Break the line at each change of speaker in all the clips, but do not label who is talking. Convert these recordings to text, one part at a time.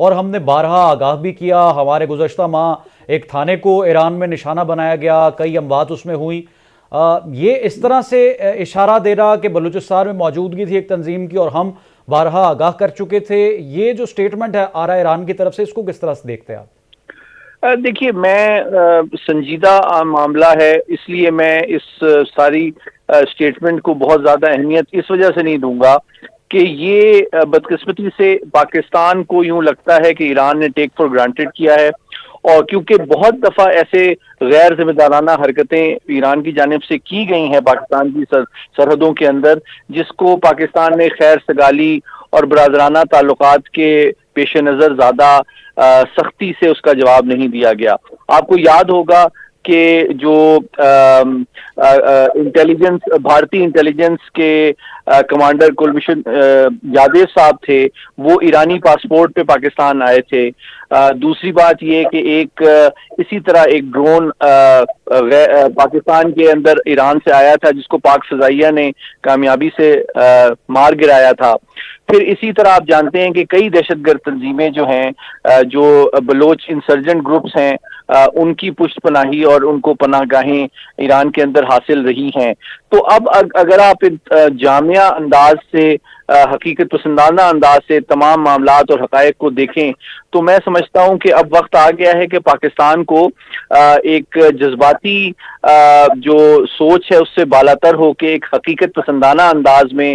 اور ہم نے بارہا آگاہ بھی کیا. ہمارے گزشتہ ماہ ایک تھانے کو ایران میں نشانہ بنایا گیا, کئی اموات اس میں ہوئیں. یہ اس طرح سے اشارہ دے رہا کہ بلوچستان میں موجودگی تھی ایک تنظیم کی اور ہم بارہا آگاہ کر چکے تھے. یہ جو سٹیٹمنٹ ہے آ رہا ہے ایران کی طرف سے, اس کو کس طرح سے دیکھتے ہیں آپ؟
دیکھیے, میں سنجیدہ معاملہ ہے, اس لیے میں اس ساری سٹیٹمنٹ کو بہت زیادہ اہمیت اس وجہ سے نہیں دوں گا کہ یہ بدقسمتی سے پاکستان کو یوں لگتا ہے کہ ایران نے ٹیک فار گرانٹیڈ کیا ہے, اور کیونکہ بہت دفعہ ایسے غیر ذمہ دارانہ حرکتیں ایران کی جانب سے کی گئی ہیں پاکستان کی سرحدوں کے اندر, جس کو پاکستان نے خیر سگالی اور برادرانہ تعلقات کے پیش نظر زیادہ سختی سے اس کا جواب نہیں دیا گیا. آپ کو یاد ہوگا کہ جو انٹیلیجنس بھارتی انٹیلیجنس کے کمانڈر کلبھوشن یادیو صاحب تھے, وہ ایرانی پاسپورٹ پہ پاکستان آئے تھے. دوسری بات یہ کہ ایک اسی طرح ایک ڈرون پاکستان کے اندر ایران سے آیا تھا, جس کو پاک فضائیہ نے کامیابی سے مار گرایا تھا. پھر اسی طرح آپ جانتے ہیں کہ کئی دہشت گرد تنظیمیں جو ہیں, جو بلوچ انسرجنٹ گروپس ہیں, ان کی پشت پناہی اور ان کو پناہ گاہیں ایران کے اندر حاصل رہی ہیں. تو اب اگر آپ جامعہ انداز سے, حقیقت پسندانہ انداز سے تمام معاملات اور حقائق کو دیکھیں تو میں سمجھتا ہوں کہ اب وقت آ گیا ہے کہ پاکستان کو ایک جذباتی جو سوچ ہے اس سے بالاتر ہو کے ایک حقیقت پسندانہ انداز میں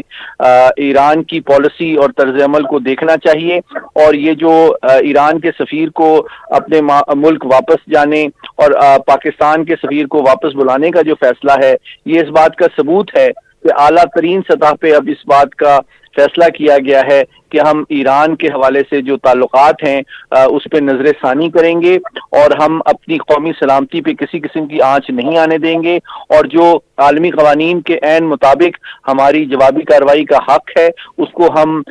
ایران کی پالیسی اور طرز عمل کو دیکھنا چاہیے. اور یہ جو ایران کے سفیر کو اپنے ملک واپس جانے اور پاکستان کے سفیر کو واپس بلانے کا جو فیصلہ ہے, یہ اس بات کا ثبوت ہے کہ اعلیٰ ترین سطح پہ اب اس بات کا فیصلہ کیا گیا ہے کہ ہم ایران کے حوالے سے جو تعلقات ہیں اس پہ نظر ثانی کریں گے, اور ہم اپنی قومی سلامتی پہ کسی قسم کی آنچ نہیں آنے دیں گے, اور جو عالمی قوانین کے عین مطابق ہماری جوابی کارروائی کا حق ہے اس کو ہم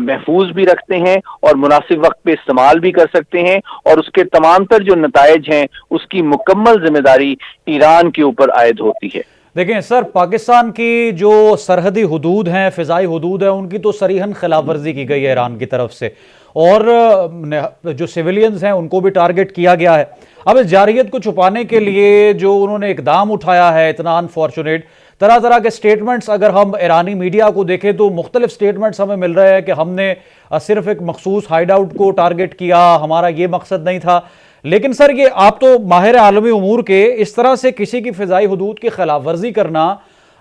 محفوظ بھی رکھتے ہیں اور مناسب وقت پہ استعمال بھی کر سکتے ہیں, اور اس کے تمام تر جو نتائج ہیں اس کی مکمل ذمہ داری ایران کے اوپر عائد ہوتی ہے.
دیکھیں سر, پاکستان کی جو سرحدی حدود ہیں, فضائی حدود ہیں, ان کی تو صریحاً خلاف ورزی کی گئی ہے ایران کی طرف سے, اور جو سیولینز ہیں ان کو بھی ٹارگٹ کیا گیا ہے. اب اس جارحیت کو چھپانے کے لیے جو انہوں نے اقدام اٹھایا ہے اتنا انفارچونیٹ, طرح طرح کے سٹیٹمنٹس اگر ہم ایرانی میڈیا کو دیکھیں تو مختلف سٹیٹمنٹس ہمیں مل رہے ہیں کہ ہم نے صرف ایک مخصوص ہائیڈ آؤٹ کو ٹارگٹ کیا, ہمارا یہ مقصد نہیں تھا. لیکن سر, یہ آپ تو ماہر عالمی امور کے, اس طرح سے کسی کی فضائی حدود کی خلاف ورزی کرنا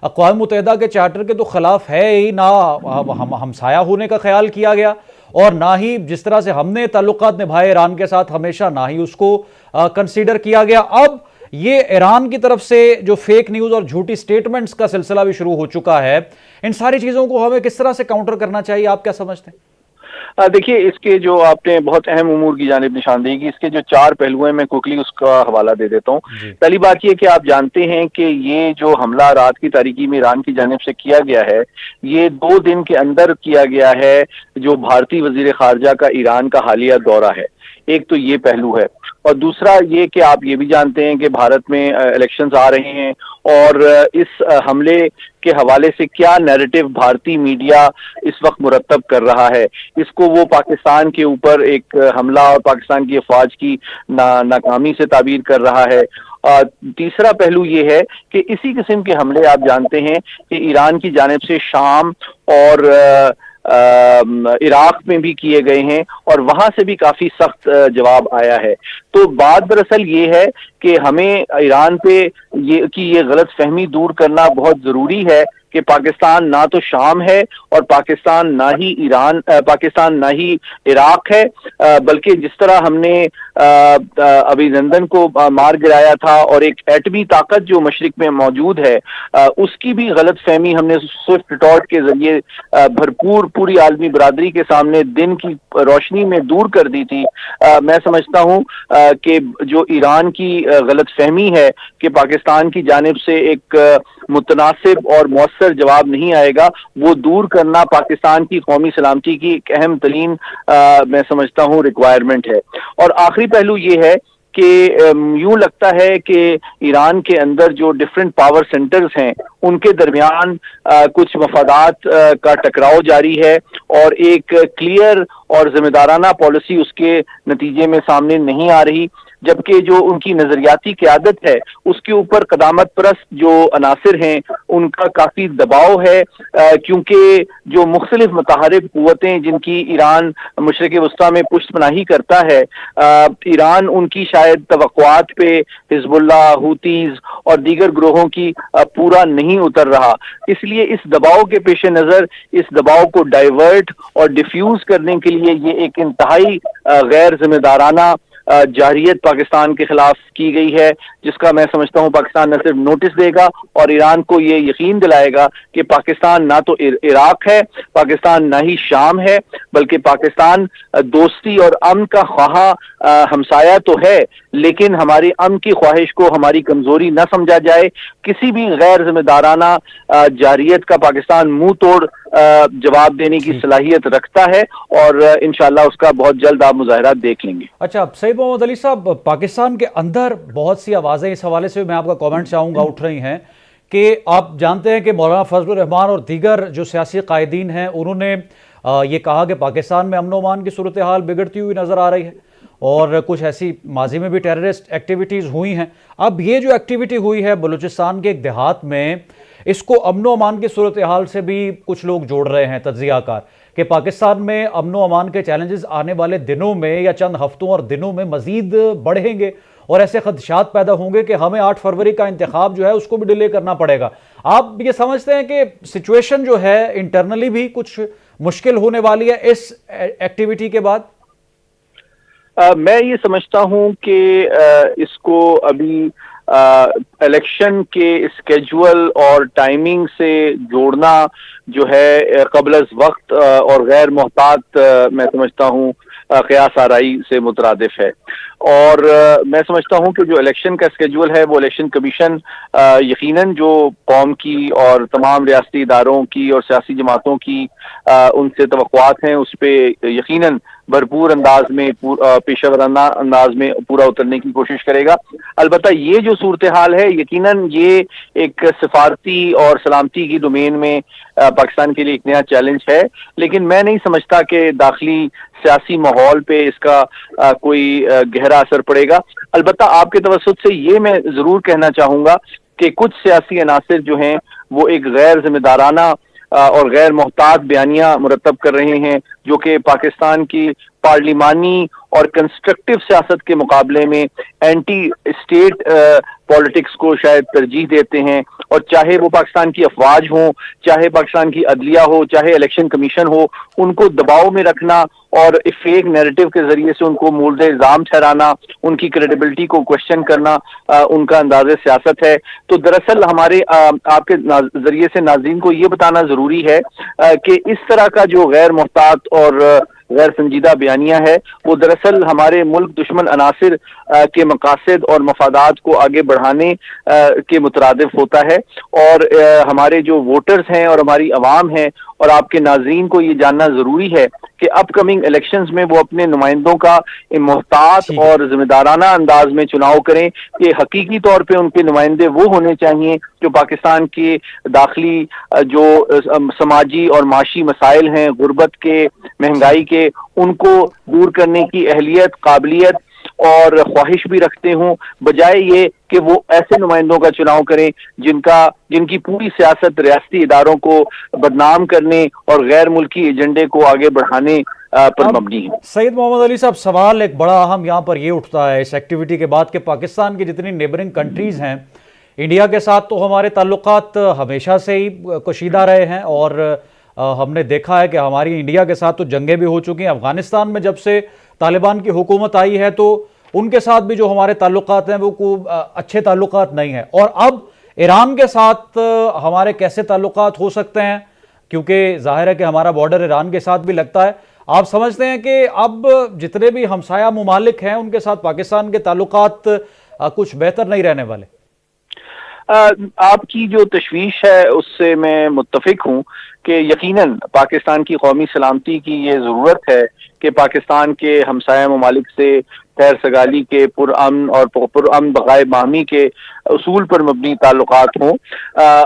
اقوام متحدہ کے چارٹر کے تو خلاف ہے ہی, نہ ہمسایہ ہونے کا خیال کیا گیا, اور نہ ہی جس طرح سے ہم نے تعلقات نبھائے ایران کے ساتھ ہمیشہ, نہ ہی اس کو کنسیڈر کیا گیا. اب یہ ایران کی طرف سے جو فیک نیوز اور جھوٹی سٹیٹمنٹس کا سلسلہ بھی شروع ہو چکا ہے, ان ساری چیزوں کو ہمیں کس طرح سے کاؤنٹر کرنا چاہیے, آپ کیا سمجھتے ہیں؟
دیکھیے, اس کے جو آپ نے بہت اہم امور کی جانب نشاندہی کی, اس کے جو 4 پہلو ہیں میں کوکلی اس کا حوالہ دے دیتا ہوں. پہلی بات یہ کہ آپ جانتے ہیں کہ یہ جو حملہ رات کی تاریکی میں ایران کی جانب سے کیا گیا ہے, یہ 2 دن کے اندر کیا گیا ہے جو بھارتی وزیر خارجہ کا ایران کا حالیہ دورہ ہے. ایک تو یہ پہلو ہے, اور دوسرا یہ کہ آپ یہ بھی جانتے ہیں کہ بھارت میں الیکشنز آ رہے ہیں, اور اس حملے کے حوالے سے کیا نیریٹو بھارتی میڈیا اس وقت مرتب کر رہا ہے, اس کو وہ پاکستان کے اوپر ایک حملہ اور پاکستان کی افواج کی ناکامی سے تعبیر کر رہا ہے. تیسرا پہلو یہ ہے کہ اسی قسم کے حملے آپ جانتے ہیں کہ ایران کی جانب سے شام اور عراق میں بھی کیے گئے ہیں, اور وہاں سے بھی کافی سخت جواب آیا ہے. تو بات دراصل یہ ہے کہ ہمیں ایران پہ یہ غلط فہمی دور کرنا بہت ضروری ہے کہ پاکستان نہ تو شام ہے, اور پاکستان نہ ہی عراق ہے, بلکہ جس طرح ہم نے ابھینندن کو مار گرایا تھا, اور ایک ایٹمی طاقت جو مشرق میں موجود ہے اس کی بھی غلط فہمی ہم نے سوئفٹ ٹارٹ کے ذریعے بھرپور پوری عالمی برادری کے سامنے دن کی روشنی میں دور کر دی تھی. میں سمجھتا ہوں کہ جو ایران کی غلط فہمی ہے کہ پاکستان کی جانب سے ایک متناسب اور مؤثر جواب نہیں آئے گا, وہ دور کرنا پاکستان کی قومی سلامتی کی ایک اہم ترین میں سمجھتا ہوں ریکوائرمنٹ ہے. اور آخری پہلو یہ ہے کہ یوں لگتا ہے کہ ایران کے اندر جو ڈفرینٹ پاور سینٹرز ہیں ان کے درمیان کچھ مفادات کا ٹکراؤ جاری ہے، اور ایک کلیئر اور ذمہ دارانہ پالیسی اس کے نتیجے میں سامنے نہیں آ رہی، جبکہ جو ان کی نظریاتی قیادت ہے اس کے اوپر قدامت پرست جو عناصر ہیں ان کا کافی دباؤ ہے، کیونکہ جو مختلف متحارب قوتیں جن کی ایران مشرق وسطیٰ میں پشت پناہی کرتا ہے، ایران ان کی شاید توقعات پہ حزب اللہ، ہوتیز اور دیگر گروہوں کی پورا نہیں اتر رہا۔ اس لیے اس دباؤ کے پیش نظر اس دباؤ کو ڈائیورٹ اور ڈیفیوز کرنے کے لیے یہ ایک انتہائی غیر ذمہ دارانہ جارحیت پاکستان کے خلاف کی گئی ہے، جس کا میں سمجھتا ہوں پاکستان نہ صرف نوٹس دے گا اور ایران کو یہ یقین دلائے گا کہ پاکستان نہ تو عراق ہے، پاکستان نہ ہی شام ہے، بلکہ پاکستان دوستی اور امن کا خواہاں ہمسایہ تو ہے، لیکن ہماری امن کی خواہش کو ہماری کمزوری نہ سمجھا جائے۔ کسی بھی غیر ذمہ دارانہ جارحیت کا پاکستان منہ توڑ جواب دینے کی صلاحیت رکھتا ہے، اور انشاءاللہ اس کا بہت جلد آپ مظاہرات دیکھ لیں گے۔
اچھا سید محمد علی صاحب، پاکستان کے اندر بہت سی آوازیں اس حوالے سے میں آپ کا کامنٹ چاہوں گا اٹھ رہی ہیں کہ آپ جانتے ہیں کہ مولانا فضل الرحمان اور دیگر جو سیاسی قائدین ہیں انہوں نے یہ کہا کہ پاکستان میں امن و امان کی صورتحال بگڑتی ہوئی نظر آ رہی ہے، اور کچھ ایسی ماضی میں بھی ٹیررسٹ ایکٹیویٹیز ہوئی ہیں۔ اب یہ جو ایکٹیویٹی ہوئی ہے بلوچستان کے ایک دیہات میں، اس کو امن و امان کی صورتحال سے بھی کچھ لوگ جوڑ رہے ہیں، تجزیہ کار، کہ پاکستان میں امن و امان کے چیلنجز آنے والے دنوں میں یا چند ہفتوں اور دنوں میں مزید بڑھیں گے، اور ایسے خدشات پیدا ہوں گے کہ ہمیں 8 فروری کا انتخاب جو ہے اس کو بھی ڈیلے کرنا پڑے گا۔ آپ یہ سمجھتے ہیں کہ سچویشن جو ہے انٹرنلی بھی کچھ مشکل ہونے والی ہے اس ایکٹیویٹی کے بعد؟
میں یہ سمجھتا ہوں کہ اس کو ابھی الیکشن کے اسکیجول اور ٹائمنگ سے جوڑنا جو ہے قبل از وقت اور غیر محتاط میں سمجھتا ہوں قیاس آرائی سے مترادف ہے، اور میں سمجھتا ہوں کہ جو الیکشن کا اسکیجول ہے وہ الیکشن کمیشن یقیناً جو قوم کی اور تمام ریاستی اداروں کی اور سیاسی جماعتوں کی ان سے توقعات ہیں اس پہ یقیناً بھرپور انداز میں پیشہ ورانہ انداز میں پورا اترنے کی کوشش کرے گا۔ البتہ یہ جو صورتحال ہے یقیناً یہ ایک سفارتی اور سلامتی کی ڈومین میں پاکستان کے لیے ایک نیا چیلنج ہے، لیکن میں نہیں سمجھتا کہ داخلی سیاسی ماحول پہ اس کا کوئی گہرا اثر پڑے گا۔ البتہ آپ کے توسط سے یہ میں ضرور کہنا چاہوں گا کہ کچھ سیاسی عناصر جو ہیں وہ ایک غیر ذمہ دارانہ اور غیر محتاط بیانیہ مرتب کر رہے ہیں، جو کہ پاکستان کی پارلیمانی اور کنسٹرکٹیو سیاست کے مقابلے میں اینٹی اسٹیٹ پالیٹکس کو شاید ترجیح دیتے ہیں، اور چاہے وہ پاکستان کی افواج ہوں، چاہے پاکستان کی عدلیہ ہو، چاہے الیکشن کمیشن ہو، ان کو دباؤ میں رکھنا اور فیک نیریٹو کے ذریعے سے ان کو مورد الزام ٹھہرانا، ان کی کریڈیبلٹی کو کوشچن کرنا ان کا انداز سیاست ہے۔ تو دراصل ہمارے آپ کے ذریعے سے ناظرین کو یہ بتانا ضروری ہے کہ اس طرح کا جو غیر محتاط اور غیر سنجیدہ بیانیہ ہے وہ دراصل ہمارے ملک دشمن عناصر کے مقاصد اور مفادات کو آگے بڑھانے کے مترادف ہوتا ہے، اور ہمارے جو ووٹرز ہیں اور ہماری عوام ہیں اور آپ کے ناظرین کو یہ جاننا ضروری ہے کہ اپ کمنگ الیکشنز میں وہ اپنے نمائندوں کا محتاط اور ذمہ دارانہ انداز میں چناؤ کریں، کہ حقیقی طور پہ ان کے نمائندے وہ ہونے چاہیے جو پاکستان کے داخلی جو سماجی اور معاشی مسائل ہیں، غربت کے، مہنگائی کے، ان کو دور کرنے کی اہلیت، قابلیت اور خواہش بھی رکھتے ہوں، بجائے یہ کہ وہ ایسے نمائندوں کا چناؤ کریں جن کی پوری سیاست ریاستی اداروں کو بدنام کرنے اور غیر ملکی ایجنڈے کو آگے بڑھانے پر مبنی ہے۔
سید محمد علی صاحب، سوال ایک بڑا اہم یہاں پر یہ اٹھتا ہے اس ایکٹیویٹی کے بعد کہ پاکستان کی جتنی نیبرنگ کنٹریز ہیں، انڈیا کے ساتھ تو ہمارے تعلقات ہمیشہ سے ہی کشیدہ رہے ہیں، اور ہم نے دیکھا ہے کہ ہماری انڈیا کے ساتھ تو جنگیں بھی ہو چکی ہیں۔ افغانستان میں جب سے طالبان کی حکومت آئی ہے تو ان کے ساتھ بھی جو ہمارے تعلقات ہیں وہ اچھے تعلقات نہیں ہیں، اور اب ایران کے ساتھ ہمارے کیسے تعلقات ہو سکتے ہیں، کیونکہ ظاہر ہے کہ ہمارا بارڈر ایران کے ساتھ بھی لگتا ہے۔ آپ سمجھتے ہیں کہ اب جتنے بھی ہمسایہ ممالک ہیں ان کے ساتھ پاکستان کے تعلقات کچھ بہتر نہیں رہنے والے؟
آپ کی جو تشویش ہے اس سے میں متفق ہوں کہ یقیناً پاکستان کی قومی سلامتی کی یہ ضرورت ہے کہ پاکستان کے ہمسایہ ممالک سے خیر سگالی کے پرامن اور پرامن بقائے باہمی کے اصول پر مبنی تعلقات ہوں۔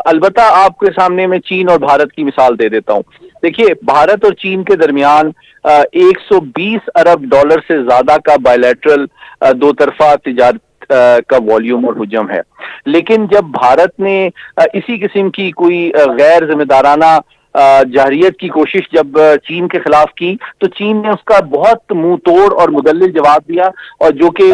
البتہ آپ کے سامنے میں چین اور بھارت کی مثال دے دیتا ہوں۔ دیکھیے، بھارت اور چین کے درمیان 120 ارب ڈالر سے زیادہ کا بائیلیٹرل دو طرفہ تجارت کا والیوم اور حجم ہے، لیکن جب بھارت نے اسی قسم کی کوئی غیر ذمہ دارانہ جارحیت کی کوشش جب چین کے خلاف کی تو چین نے اس کا بہت منہ توڑ اور مدلل جواب دیا، اور جو کہ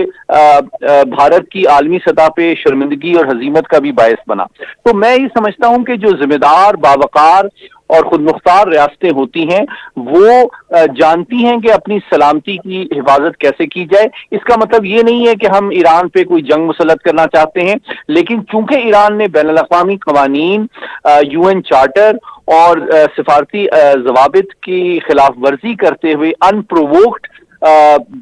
بھارت کی عالمی سطح پہ شرمندگی اور ہزیمت کا بھی باعث بنا۔ تو میں یہ سمجھتا ہوں کہ جو ذمہ دار، باوقار اور خود مختار ریاستیں ہوتی ہیں وہ جانتی ہیں کہ اپنی سلامتی کی حفاظت کیسے کی جائے۔ اس کا مطلب یہ نہیں ہے کہ ہم ایران پہ کوئی جنگ مسلط کرنا چاہتے ہیں، لیکن چونکہ ایران نے بین الاقوامی قوانین، UN چارٹر اور سفارتی ضوابط کی خلاف ورزی کرتے ہوئے ان پرووکڈ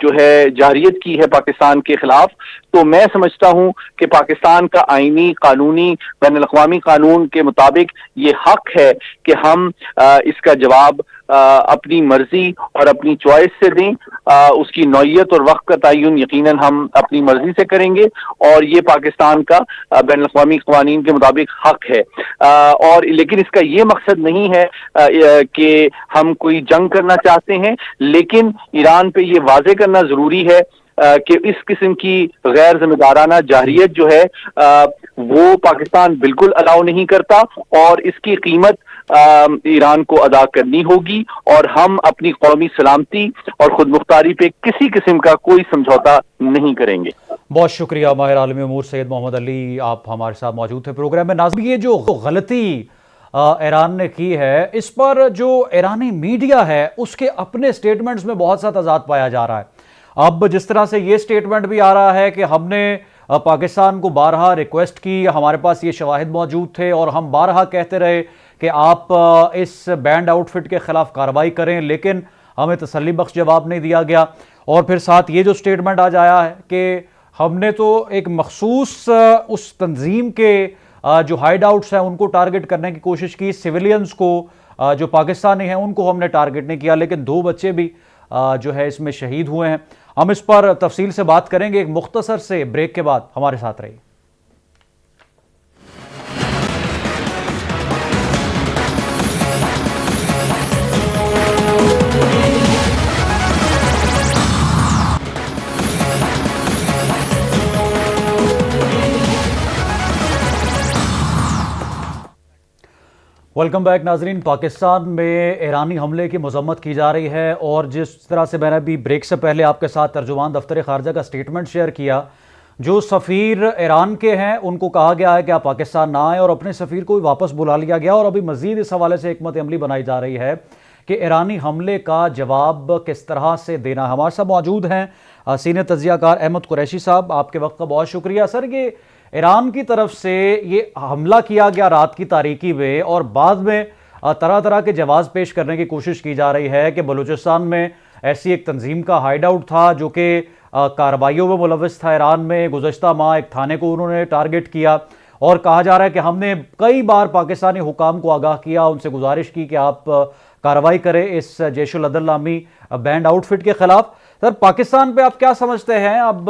جو ہے جارحیت کی ہے پاکستان کے خلاف، تو میں سمجھتا ہوں کہ پاکستان کا آئینی، قانونی، بین الاقوامی قانون کے مطابق یہ حق ہے کہ ہم اس کا جواب اپنی مرضی اور اپنی چوائس سے دیں۔ اس کی نوعیت اور وقت کا تعین یقیناً ہم اپنی مرضی سے کریں گے، اور یہ پاکستان کا بین الاقوامی قوانین کے مطابق حق ہے۔ اور لیکن اس کا یہ مقصد نہیں ہے کہ ہم کوئی جنگ کرنا چاہتے ہیں، لیکن ایران پہ یہ واضح کرنا ضروری ہے کہ اس قسم کی غیر ذمہ دارانہ جارحیت جو ہے وہ پاکستان بالکل الاؤ نہیں کرتا، اور اس کی قیمت ایران کو ادا کرنی ہوگی، اور ہم اپنی قومی سلامتی اور خود مختاری پہ کسی قسم کا کوئی سمجھوتا نہیں کریں گے۔
بہت شکریہ ماہر عالمی امور سید محمد علی، آپ ہمارے ساتھ موجود تھے پروگرام میں۔ ناظرین، یہ جو غلطی ایران نے کی ہے، اس پر جو ایرانی میڈیا ہے اس کے اپنے سٹیٹمنٹس میں بہت سا تضاد پایا جا رہا ہے۔ اب جس طرح سے یہ سٹیٹمنٹ بھی آ رہا ہے کہ ہم نے پاکستان کو بارہا ریکویسٹ کی، ہمارے پاس یہ شواہد موجود تھے اور ہم بارہا کہتے رہے کہ آپ اس بینڈ آؤٹ فٹ کے خلاف کارروائی کریں، لیکن ہمیں تسلی بخش جواب نہیں دیا گیا۔ اور پھر ساتھ یہ جو سٹیٹمنٹ آج آیا ہے کہ ہم نے تو ایک مخصوص اس تنظیم کے جو ہائیڈ آؤٹس ہیں ان کو ٹارگٹ کرنے کی کوشش کی، سویلینز کو جو پاکستانی ہیں ان کو ہم نے ٹارگٹ نہیں کیا، لیکن 2 بچے بھی جو ہے اس میں شہید ہوئے ہیں۔ ہم اس پر تفصیل سے بات کریں گے ایک مختصر سے بریک کے بعد، ہمارے ساتھ رہیے۔ ویلکم بیک ناظرین۔ پاکستان میں ایرانی حملے کی مذمت کی جا رہی ہے، اور جس طرح سے میں نے ابھی بریک سے پہلے آپ کے ساتھ ترجمان دفتر خارجہ کا سٹیٹمنٹ شیئر کیا، جو سفیر ایران کے ہیں ان کو کہا گیا ہے کہ آپ پاکستان نہ آئیں، اور اپنے سفیر کو بھی واپس بلا لیا گیا، اور ابھی مزید اس حوالے سے حکمت عملی بنائی جا رہی ہے کہ ایرانی حملے کا جواب کس طرح سے دینا ہے۔ ہمارے ساتھ موجود ہیں سینئر تجزیہ کار احمد قریشی صاحب، آپ کے وقت کا بہت شکریہ۔ سر، یہ ایران کی طرف سے یہ حملہ کیا گیا رات کی تاریکی میں، اور بعد میں طرح طرح کے جواز پیش کرنے کی کوشش کی جا رہی ہے کہ بلوچستان میں ایسی ایک تنظیم کا ہائیڈ آؤٹ تھا جو کہ کارروائیوں میں ملوث تھا۔ ایران میں گزشتہ ماہ ایک تھانے کو انہوں نے ٹارگٹ کیا، اور کہا جا رہا ہے کہ ہم نے کئی بار پاکستانی حکام کو آگاہ کیا، ان سے گزارش کی کہ آپ کارروائی کریں اس جیش العدل نامی بینڈ آؤٹ فٹ کے خلاف۔ سر، پاکستان پہ آپ کیا سمجھتے ہیں؟ اب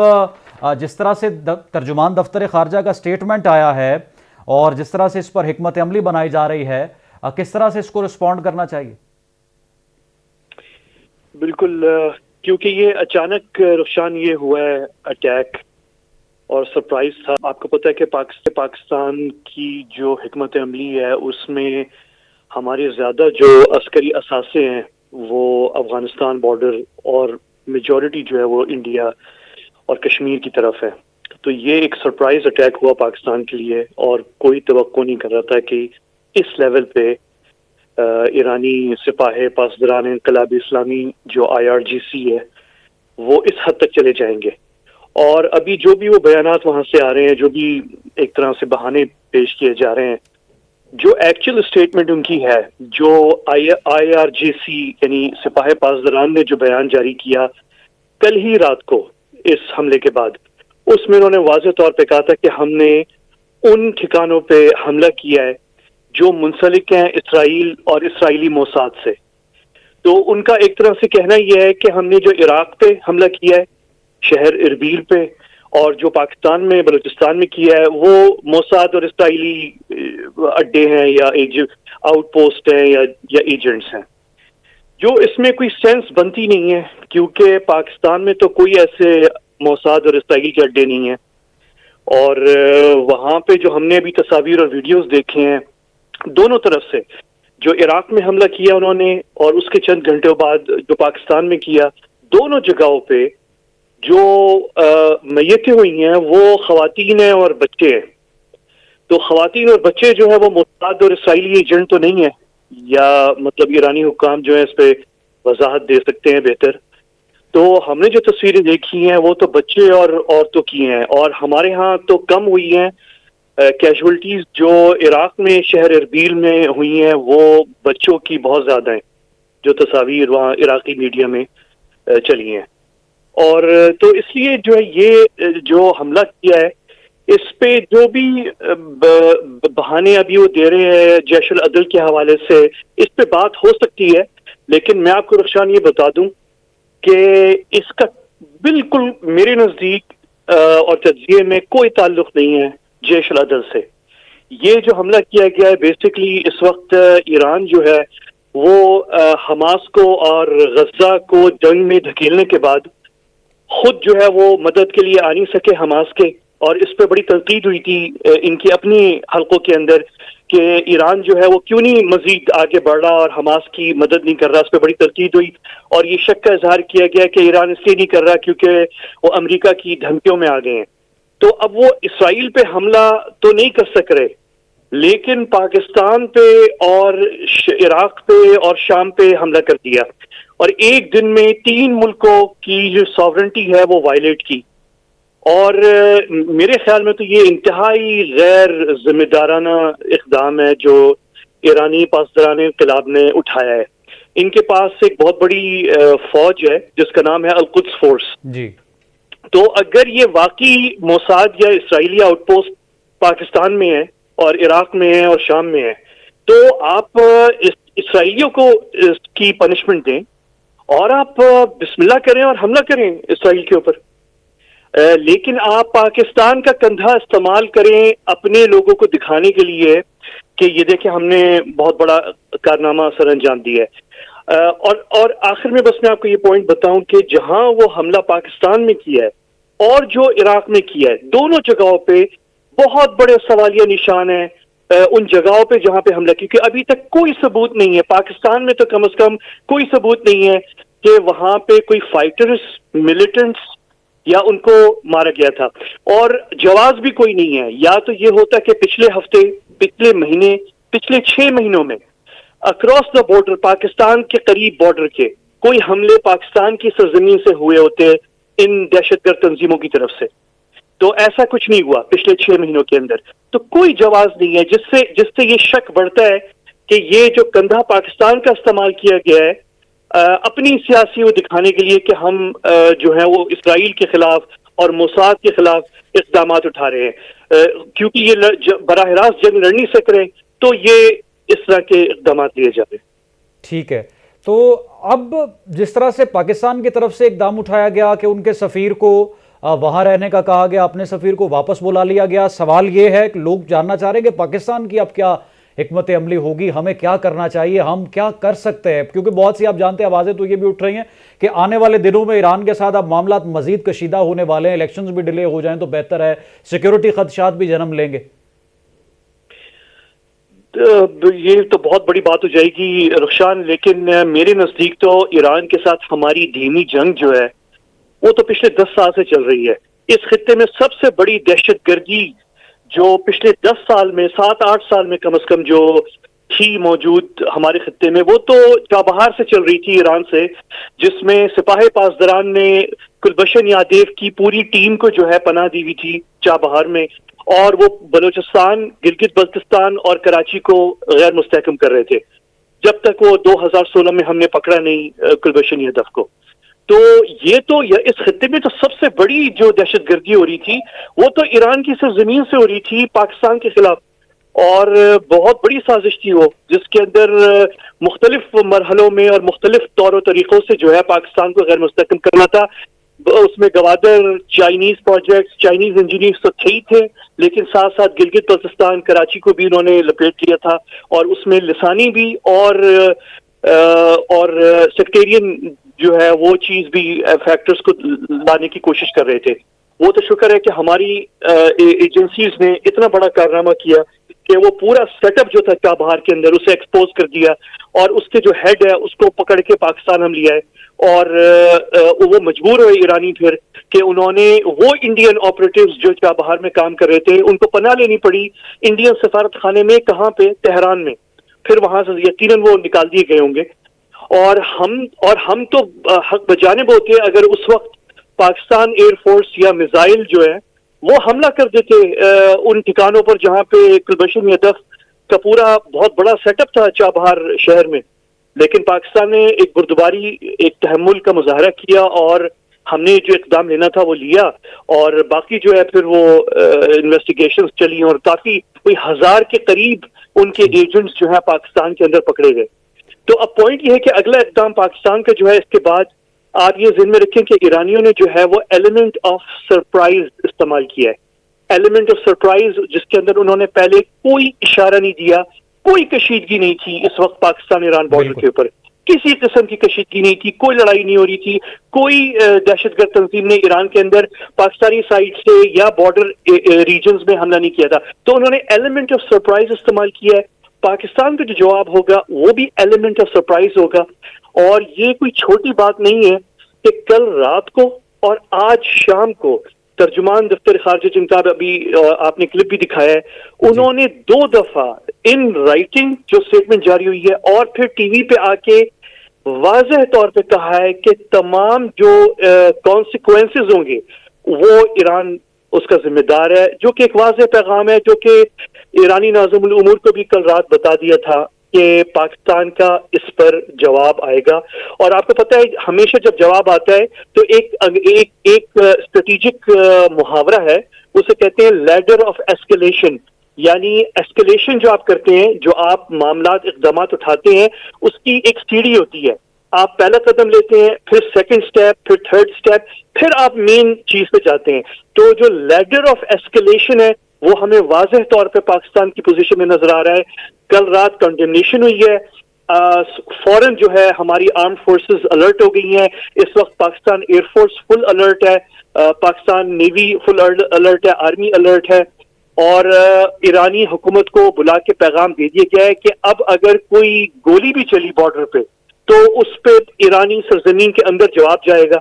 جس طرح سے ترجمان دفتر خارجہ کا سٹیٹمنٹ آیا ہے اور جس طرح سے اس پر حکمت عملی بنائی جا رہی ہے، کس طرح سے اس کو رسپونڈ کرنا چاہیے؟
بالکل، کیونکہ یہ اچانک رخشان یہ ہوا ہے اٹیک اور سرپرائز تھا۔ آپ کو پتہ ہے کہ پاکستان کی جو حکمت عملی ہے اس میں ہمارے زیادہ جو عسکری اثاثے ہیں وہ افغانستان بارڈر، اور میجورٹی جو ہے وہ انڈیا اور کشمیر کی طرف ہے۔ تو یہ ایک سرپرائز اٹیک ہوا پاکستان کے لیے، اور کوئی توقع نہیں کر رہا تھا کہ اس لیول پہ ایرانی سپاہ پاسداران انقلاب اسلامی جو IRGC ہے وہ اس حد تک چلے جائیں گے۔ اور ابھی جو بھی وہ بیانات وہاں سے آ رہے ہیں، جو بھی ایک طرح سے بہانے پیش کیے جا رہے ہیں، جو ایکچوئل اسٹیٹمنٹ ان کی ہے، جو IRGC یعنی سپاہ پاسداران نے جو بیان جاری کیا کل ہی رات کو اس حملے کے بعد، اس میں انہوں نے واضح طور پہ کہا تھا کہ ہم نے ان ٹھکانوں پہ حملہ کیا ہے جو منسلک ہیں اسرائیل اور اسرائیلی موساد سے. تو ان کا ایک طرح سے کہنا یہ ہے کہ ہم نے جو عراق پہ حملہ کیا ہے شہر اربیل پہ، اور جو پاکستان میں بلوچستان میں کیا ہے وہ موساد اور اسرائیلی اڈے ہیں یا آؤٹ پوسٹ ہیں یا ایجنٹس ہیں. جو اس میں کوئی سینس بنتی نہیں ہے کیونکہ پاکستان میں تو کوئی ایسے موساد اور اسرائیل کے اڈے نہیں ہیں، اور وہاں پہ جو ہم نے ابھی تصاویر اور ویڈیوز دیکھے ہیں دونوں طرف سے، جو عراق میں حملہ کیا انہوں نے اور اس کے چند گھنٹوں بعد جو پاکستان میں کیا، دونوں جگہوں پہ جو میتیں ہوئی ہیں وہ خواتین ہیں اور بچے ہیں. تو خواتین اور بچے جو ہے وہ موساد اور اسرائیلی ایجنٹ تو نہیں ہے، یا مطلب ایرانی حکام جو ہے اس پہ وضاحت دے سکتے ہیں بہتر. تو ہم نے جو تصویریں دیکھی ہیں وہ تو بچے اور عورتوں کی ہیں، اور ہمارے ہاں تو کم ہوئی ہیں کیجولٹیز. جو عراق میں شہر اربیل میں ہوئی ہیں وہ بچوں کی بہت زیادہ ہیں، جو تصاویر وہاں عراقی میڈیا میں چلی ہیں. اور تو اس لیے جو ہے یہ جو حملہ کیا ہے اس پہ جو بھی بہانے ابھی وہ دے رہے ہیں جیش العدل کے حوالے سے، اس پہ بات ہو سکتی ہے، لیکن میں آپ کو رخشان یہ بتا دوں کہ اس کا بالکل میرے نزدیک اور تجزیے میں کوئی تعلق نہیں ہے جیش العدل سے. یہ جو حملہ کیا گیا ہے بیسکلی اس وقت ایران جو ہے وہ حماس کو اور غزہ کو جنگ میں دھکیلنے کے بعد خود جو ہے وہ مدد کے لیے آ نہیں سکے حماس کے، اور اس پہ بڑی تنقید ہوئی تھی ان کی اپنی حلقوں کے اندر کہ ایران جو ہے وہ کیوں نہیں مزید آگے بڑھ رہا اور حماس کی مدد نہیں کر رہا. اس پہ بڑی تنقید ہوئی اور یہ شک کا اظہار کیا گیا کہ ایران اس لیے نہیں کر رہا کیونکہ وہ امریکہ کی دھمکیوں میں آ گئے ہیں. تو اب وہ اسرائیل پہ حملہ تو نہیں کر سک رہے، لیکن پاکستان پہ اور عراق پہ اور شام پہ حملہ کر دیا، اور ایک دن میں 3 ملکوں کی جو ساورنٹی ہے وہ وائلیٹ کی. اور میرے خیال میں تو یہ انتہائی غیر ذمہ دارانہ اقدام ہے جو ایرانی پاسداران انقلاب نے اٹھایا ہے. ان کے پاس ایک بہت بڑی فوج ہے جس کا نام ہے القدس فورس.
جی.
تو اگر یہ واقعی موساد یا اسرائیلی آؤٹ پوسٹ پاکستان میں ہے اور عراق میں ہے اور شام میں ہے تو آپ اسرائیلیوں کو اس کی پنشمنٹ دیں اور آپ بسم اللہ کریں اور حملہ کریں اسرائیل کے اوپر. لیکن آپ پاکستان کا کندھا استعمال کریں اپنے لوگوں کو دکھانے کے لیے کہ یہ دیکھیں ہم نے بہت بڑا کارنامہ سر انجام دیا ہے. اور آخر میں بس میں آپ کو یہ پوائنٹ بتاؤں کہ جہاں وہ حملہ پاکستان میں کیا ہے اور جو عراق میں کیا ہے دونوں جگہوں پہ بہت بڑے سوالیہ نشان ہیں ان جگہوں پہ جہاں پہ حملہ، کیونکہ ابھی تک کوئی ثبوت نہیں ہے پاکستان میں تو کم از کم کوئی ثبوت نہیں ہے کہ وہاں پہ کوئی فائٹرز ملیٹنٹس یا ان کو مارا گیا تھا، اور جواز بھی کوئی نہیں ہے. یا تو یہ ہوتا کہ پچھلے ہفتے، پچھلے مہینے، پچھلے 6 مہینوں میں اکراس دا بارڈر پاکستان کے قریب بارڈر کے کوئی حملے پاکستان کی سرزمین سے ہوئے ہوتے ان دہشت گرد تنظیموں کی طرف سے. تو ایسا کچھ نہیں ہوا پچھلے 6 مہینوں کے اندر. تو کوئی جواز نہیں ہے جس سے یہ شک بڑھتا ہے کہ یہ جو کندھا پاکستان کا استعمال کیا گیا ہے اپنی سیاسی وہ دکھانے کے لیے کہ ہم جو ہے وہ اسرائیل کے خلاف اور موساد کے خلاف اقدامات اٹھا رہے ہیں، کیونکہ یہ براہ راست جنگ لڑ نہیں سک رہے تو یہ اس طرح کے اقدامات لیے جا رہے ہیں.
ٹھیک ہے. تو اب جس طرح سے پاکستان کی طرف سے اقدام اٹھایا گیا کہ ان کے سفیر کو وہاں رہنے کا کہا گیا، اپنے سفیر کو واپس بلا لیا گیا، سوال یہ ہے کہ لوگ جاننا چاہ رہے ہیں کہ پاکستان کی اب کیا حکمت عملی ہوگی، ہمیں کیا کرنا چاہیے، ہم کیا کر سکتے ہیں، کیونکہ بہت سی آپ جانتے ہیں آوازیں تو یہ بھی اٹھ رہی ہیں کہ آنے والے دنوں میں ایران کے ساتھ اب معاملات مزید کشیدہ ہونے والے ہیں، الیکشنز بھی ڈیلے ہو جائیں تو بہتر ہے، سیکیورٹی خدشات بھی جنم لیں گے.
یہ تو بہت بڑی بات ہو جائے گی رخشان، لیکن میرے نزدیک تو ایران کے ساتھ ہماری دھیمی جنگ جو ہے وہ تو پچھلے 10 سال سے چل رہی ہے. اس خطے میں سب سے بڑی دہشت گردی جو پچھلے 10 سال میں 7-8 سال میں کم از کم جو تھی موجود ہمارے خطے میں وہ تو چابہار سے چل رہی تھی ایران سے، جس میں سپاہ پاسداران نے گلبشن یادیو کی پوری ٹیم کو جو ہے پناہ دی ہوئی تھی چابہار میں، اور وہ بلوچستان، گلگت بلتستان اور کراچی کو غیر مستحکم کر رہے تھے جب تک وہ 2016 میں ہم نے پکڑا نہیں گلبشن یادیو کو. تو یہ تو اس خطے میں تو سب سے بڑی جو دہشت گردی ہو رہی تھی وہ تو ایران کی سرزمین سے ہو رہی تھی پاکستان کے خلاف، اور بہت بڑی سازش تھی وہ، جس کے اندر مختلف مرحلوں میں اور مختلف طور و طریقوں سے جو ہے پاکستان کو غیر مستحکم کرنا تھا۔ اس میں Gwadar, Chinese projects, Chinese engineers تو تھے ہی تھے، لیکن ساتھ ساتھ گلگت بلتستان، کراچی کو بھی انہوں نے لپیٹ لیا تھا، اور اس میں لسانی بھی اور سیکٹیرین جو ہے وہ چیز بھی فیکٹرز کو لانے کی کوشش کر رہے تھے۔ وہ تو شکر ہے کہ ہماری ایجنسیز نے اتنا بڑا کارنامہ کیا کہ وہ پورا سیٹ اپ جو تھا چابہار کے اندر اسے ایکسپوز کر دیا، اور اس کے جو ہیڈ ہے اس کو پکڑ کے پاکستان ہم لیا ہے، اور وہ مجبور ہوئے ایرانی پھر کہ انہوں نے وہ انڈین آپریٹیوز جو چابہار میں کام کر رہے تھے ان کو پناہ لینی پڑی انڈین سفارت خانے میں، کہاں پہ؟ تہران میں۔ پھر وہاں سے یقیناً وہ نکال دیے گئے ہوں گے، اور ہم تو حق بجانب ہوتے اگر اس وقت پاکستان ایئر فورس یا میزائل جو ہے وہ حملہ کر دیتے ان ٹھکانوں پر جہاں پہ کلبشن یدف کا پورا بہت بڑا سیٹ اپ تھا چابہار شہر میں۔ لیکن پاکستان نے ایک بردباری، ایک تحمل کا مظاہرہ کیا، اور ہم نے جو اقدام لینا تھا وہ لیا، اور باقی جو ہے پھر وہ انویسٹیگیشنز چلی، اور کافی کوئی 1000 کے قریب ان کے ایجنٹس جو ہیں پاکستان کے اندر پکڑے گئے۔ تو اب پوائنٹ یہ ہے کہ اگلا اقدام پاکستان کا جو ہے اس کے بعد آپ یہ ذہن میں رکھیں کہ ایرانیوں نے جو ہے وہ ایلیمنٹ آف سرپرائز استعمال کیا ہے، ایلیمنٹ آف سرپرائز، جس کے اندر انہوں نے پہلے کوئی اشارہ نہیں دیا، کوئی کشیدگی نہیں تھی اس وقت پاکستان ایران بارڈر کے اوپر، کسی قسم کی کشیدگی نہیں تھی، کوئی لڑائی نہیں ہو رہی تھی، کوئی دہشت گرد تنظیم نے ایران کے اندر پاکستانی سائٹ سے یا بارڈر ریجنز میں حملہ نہیں کیا تھا۔ تو انہوں نے ایلیمنٹ آف سرپرائز استعمال کیا ہے۔ پاکستان کا جو جواب ہوگا وہ بھی ایلیمنٹ آف سرپرائز ہوگا، اور یہ کوئی چھوٹی بات نہیں ہے کہ کل رات کو اور آج شام کو ترجمان دفتر خارجہ جن کا ابھی آپ نے کلپ بھی دکھایا ہے، انہوں نے 2 دفعہ ان رائٹنگ جو اسٹیٹمنٹ جاری ہوئی ہے اور پھر ٹی وی پہ آ کے واضح طور پہ کہا ہے کہ تمام جو کانسیکوینسز ہوں گے وہ ایران اس کا ذمہ دار ہے، جو کہ ایک واضح پیغام ہے جو کہ ایرانی ناظم الامور کو بھی کل رات بتا دیا تھا کہ پاکستان کا اس پر جواب آئے گا۔ اور آپ کو پتہ ہے ہمیشہ جب جواب آتا ہے تو ایک اسٹریٹجک محاورہ ہے، اسے کہتے ہیں لیڈر آف ایسکیلیشن، یعنی ایسکیلیشن جو آپ کرتے ہیں، جو آپ معاملات اقدامات اٹھاتے ہیں، اس کی ایک سیڑھی ہوتی ہے۔ آپ پہلا قدم لیتے ہیں، پھر سیکنڈ سٹیپ، پھر تھرڈ سٹیپ، پھر آپ مین چیز پہ جاتے ہیں۔ تو جو لیڈر آف ایسکیلیشن ہے وہ ہمیں واضح طور پہ پاکستان کی پوزیشن میں نظر آ رہا ہے۔ کل رات کنڈمنیشن ہوئی ہے، فوراً جو ہے ہماری آرمڈ فورسز الرٹ ہو گئی ہیں، اس وقت پاکستان ایئر فورس فل الرٹ ہے، پاکستان نیوی فل الرٹ ہے، آرمی الرٹ ہے، اور ایرانی حکومت کو بلا کے پیغام دے دیا گیا ہے کہ اب اگر کوئی گولی بھی چلی بارڈر پہ تو اس پہ ایرانی سرزمین کے اندر جواب جائے گا،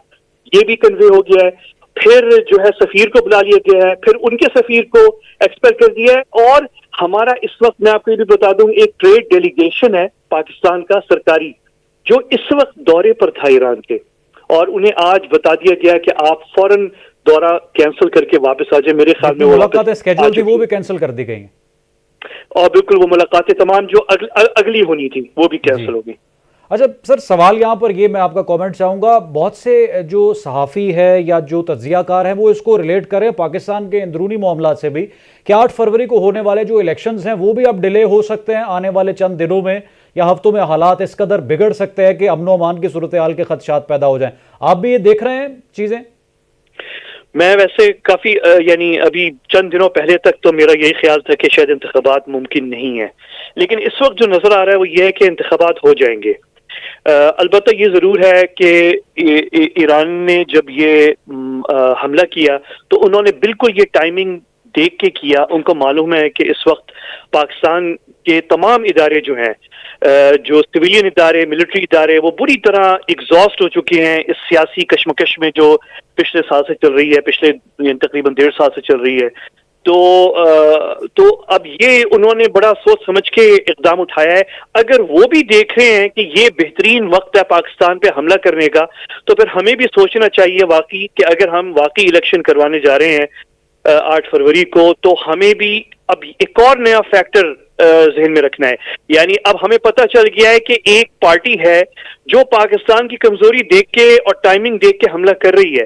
یہ بھی کنوے ہو گیا ہے۔ پھر جو ہے سفیر کو بلا لیا گیا ہے، پھر ان کے سفیر کو ایکسپیل کر دیا ہے، اور ہمارا اس وقت میں آپ کو یہ بھی بتا دوں ایک ٹریڈ ڈیلیگیشن ہے پاکستان کا سرکاری جو اس وقت دورے پر تھا ایران کے، اور انہیں آج بتا دیا گیا کہ آپ فوراً دورہ کینسل کر کے واپس آ جائیں۔ میرے خیال میں
ملاقاتیں اسکیڈول تھی وہ بھی کینسل کر دی گئی ہیں،
اور بالکل وہ ملاقاتیں تمام جو اگلی ہونی تھی وہ بھی کینسل ہو گئی۔
اچھا سر، سوال یہاں پر یہ میں آپ کا کامنٹ چاہوں گا، بہت سے جو صحافی ہے یا جو تجزیہ کار ہیں وہ اس کو ریلیٹ کریں پاکستان کے اندرونی معاملات سے بھی کہ 8 فروری کو ہونے والے جو الیکشنز ہیں وہ بھی اب ڈیلے ہو سکتے ہیں آنے والے چند دنوں میں یا ہفتوں میں، حالات اس قدر بگڑ سکتے ہیں کہ امن و امان کی صورتحال کے خدشات پیدا ہو جائیں۔ آپ بھی یہ دیکھ رہے ہیں چیزیں؟
میں ویسے کافی یعنی ابھی چند دنوں پہلے تک تو میرا یہی خیال تھا کہ شاید انتخابات ممکن نہیں ہے، لیکن اس وقت جو نظر آ رہا ہے وہ یہ ہے کہ انتخابات ہو جائیں گے۔ البتہ یہ ضرور ہے کہ ایران نے جب یہ حملہ کیا تو انہوں نے بالکل یہ ٹائمنگ دیکھ کے کیا، ان کو معلوم ہے کہ اس وقت پاکستان کے تمام ادارے جو ہیں، جو سویلین ادارے، ملٹری ادارے، وہ بری طرح ایگزاسٹ ہو چکے ہیں اس سیاسی کشمکش میں جو پچھلے سال سے چل رہی ہے، پچھلے تقریباً 1.5 سال سے چل رہی ہے۔ تو اب یہ انہوں نے بڑا سوچ سمجھ کے اقدام اٹھایا ہے۔ اگر وہ بھی دیکھ رہے ہیں کہ یہ بہترین وقت ہے پاکستان پہ حملہ کرنے کا، تو پھر ہمیں بھی سوچنا چاہیے واقعی کہ اگر ہم واقعی الیکشن کروانے جا رہے ہیں 8 فروری کو، تو ہمیں بھی اب ایک اور نیا فیکٹر ذہن میں رکھنا ہے. یعنی اب ہمیں پتہ چل گیا ہے کہ ایک پارٹی ہے جو پاکستان کی کمزوری دیکھ کے اور ٹائمنگ دیکھ کے حملہ کر رہی ہے.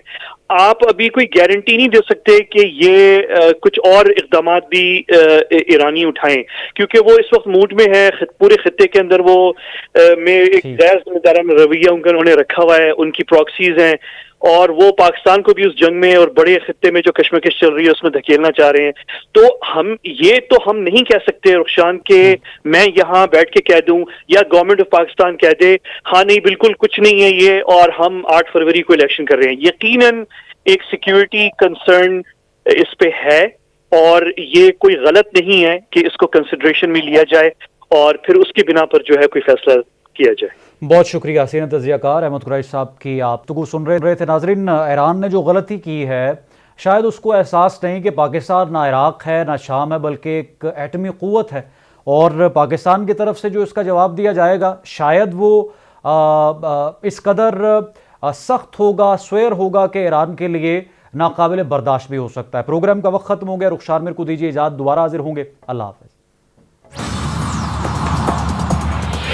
آپ ابھی کوئی گارنٹی نہیں دے سکتے کہ یہ کچھ اور اقدامات بھی ایرانی اٹھائیں، کیونکہ وہ اس وقت موڈ میں ہے. پورے خطے کے اندر وہ میں ایک غیر ذمہ دارانہ رویہ انہوں نے رکھا ہوا ہے، ان کی پراکسیز ہیں، اور وہ پاکستان کو بھی اس جنگ میں اور بڑے خطے میں جو کشمکش چل رہی ہے اس میں دھکیلنا چاہ رہے ہیں. تو ہم نہیں کہہ سکتے رخشان کہ میں یہاں بیٹھ کے کہہ دوں یا گورنمنٹ آف پاکستان کہہ دے ہاں نہیں بالکل کچھ نہیں ہے یہ اور ہم 8 فروری کو الیکشن کر رہے ہیں. یقیناً ایک سیکیورٹی کنسرن اس پہ ہے اور یہ کوئی غلط نہیں ہے کہ اس کو کنسیڈریشن میں لیا جائے اور پھر اس کی بنا پر جو ہے کوئی فیصلہ کیا جائے.
بہت شکریہ سینئر تجزیہ کار احمد قریشی صاحب کی آپ تو سن رہے تھے. ناظرین، ایران نے جو غلطی کی ہے شاید اس کو احساس نہیں کہ پاکستان نہ عراق ہے نہ شام ہے بلکہ ایک ایٹمی قوت ہے، اور پاکستان کی طرف سے جو اس کا جواب دیا جائے گا شاید وہ اس قدر سخت ہوگا، سویر ہوگا کہ ایران کے لیے ناقابل برداشت بھی ہو سکتا ہے. پروگرام کا وقت ختم ہو گیا. رخسار میر کو دیجیے اجازت، دوبارہ حاضر ہوں گے. اللہ حافظ.